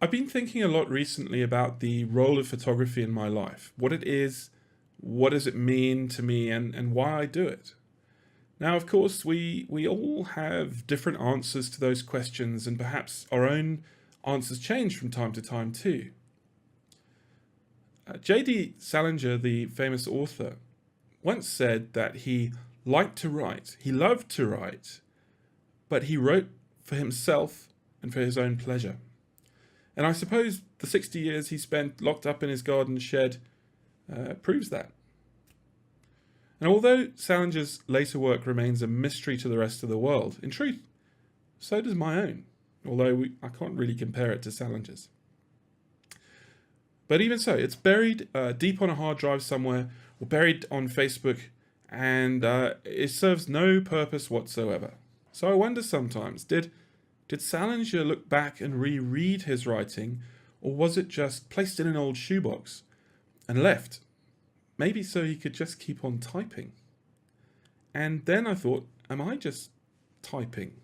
I've been thinking a lot recently about the role of photography in my life, what it is, what does it mean to me, and why I do it. Now, of course, we all have different answers to those questions, and perhaps our own answers change from time to time too. J.D. Salinger, the famous author, once said that he liked to write, he loved to write, but he wrote for himself and for his own pleasure. And I suppose the 60 years he spent locked up in his garden shed proves that. And although Salinger's later work remains a mystery to the rest of the world, in truth, so does my own, although I can't really compare it to Salinger's. But even so, it's buried deep on a hard drive somewhere, or buried on Facebook, and it serves no purpose whatsoever. So I wonder sometimes, did Salinger look back and reread his writing, or was it just placed in an old shoebox and left? Maybe so he could just keep on typing. And then I thought, am I just typing?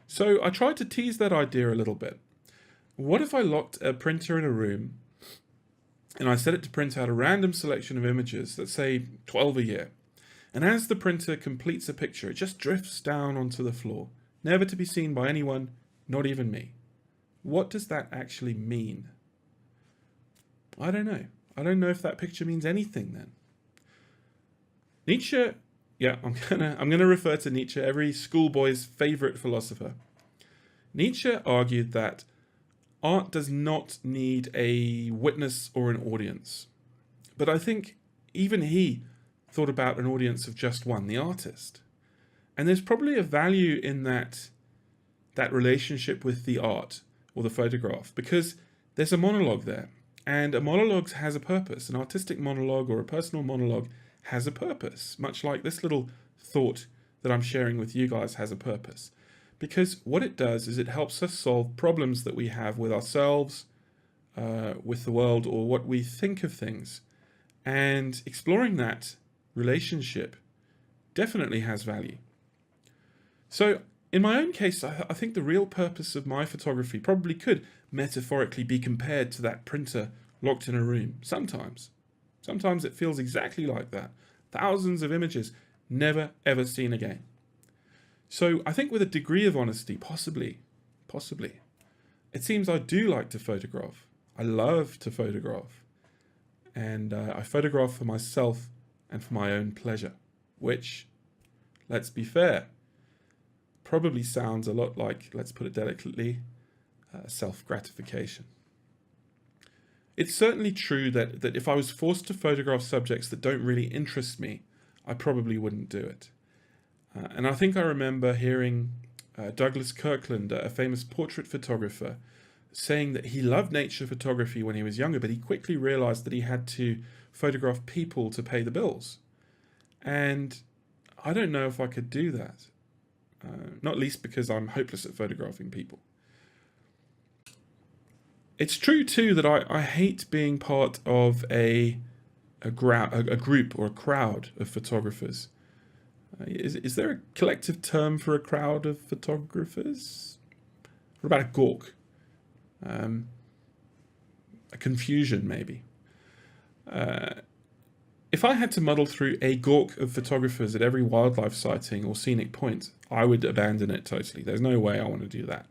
So I tried to tease that idea a little bit. What if I locked a printer in a room and I set it to print out a random selection of images, let's say 12 a year, and as the printer completes a picture, it just drifts down onto the floor, never to be seen by anyone, not even me. What does that actually mean? I don't know. I don't know if that picture means anything then. Nietzsche, yeah, I'm gonna refer to Nietzsche, every schoolboy's favorite philosopher. Nietzsche argued that art does not need a witness or an audience. But I think even he thought about an audience of just one, the artist. And there's probably a value in that relationship with the art or the photograph, because there's a monologue there. And a monologue has a purpose. An artistic monologue or a personal monologue has a purpose, much like this little thought that I'm sharing with you guys has a purpose. Because what it does is it helps us solve problems that we have with ourselves, with the world, or what we think of things. And exploring that relationship definitely has value. So in my own case, I think the real purpose of my photography probably could metaphorically be compared to that printer locked in a room. Sometimes it feels exactly like that. Thousands of images, never ever seen again. So I think with a degree of honesty, possibly, it seems I do like to photograph. I love to photograph. And I photograph for myself and for my own pleasure, which, let's be fair, probably sounds a lot like, let's put it delicately, self-gratification. It's certainly true that if I was forced to photograph subjects that don't really interest me, I probably wouldn't do it. And I think I remember hearing Douglas Kirkland, a famous portrait photographer, saying that he loved nature photography when he was younger, but he quickly realized that he had to photograph people to pay the bills. And I don't know if I could do that, not least because I'm hopeless at photographing people. It's true too that I hate being part of a group or a crowd of photographers. Is there a collective term for a crowd of photographers? What about a gawk? A confusion, maybe. If I had to muddle through a gawk of photographers at every wildlife sighting or scenic point, I would abandon it totally. There's no way I want to do that.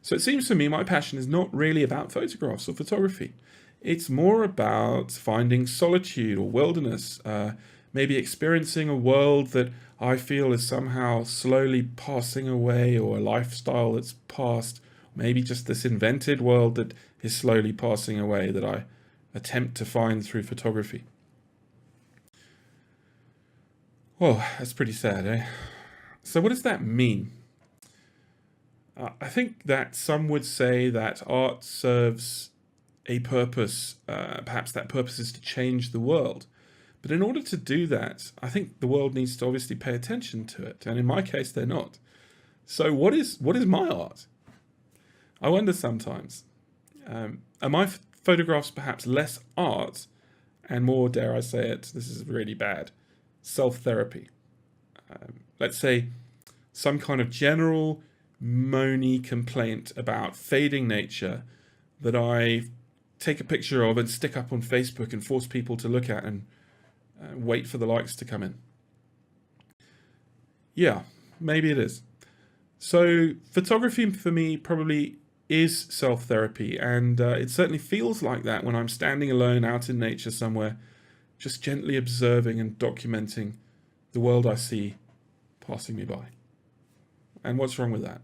So it seems to me my passion is not really about photographs or photography. It's more about finding solitude or wilderness, maybe experiencing a world that I feel is somehow slowly passing away, or a lifestyle that's past, maybe just this invented world that is slowly passing away that I attempt to find through photography. Well, that's pretty sad, eh? So what does that mean? I think that some would say that art serves a purpose, perhaps that purpose is to change the world. But in order to do that, I think the world needs to obviously pay attention to it. And in my case, they're not. So what is my art? I wonder sometimes. Are my photographs perhaps less art and more, dare I say it, this is really bad, self-therapy? Let's say some kind of general moany complaint about fading nature that I take a picture of and stick up on Facebook and force people to look at and wait for the likes to come in. Yeah, maybe it is. So photography for me probably is self-therapy, and it certainly feels like that when I'm standing alone out in nature somewhere, just gently observing and documenting the world I see passing me by. And what's wrong with that?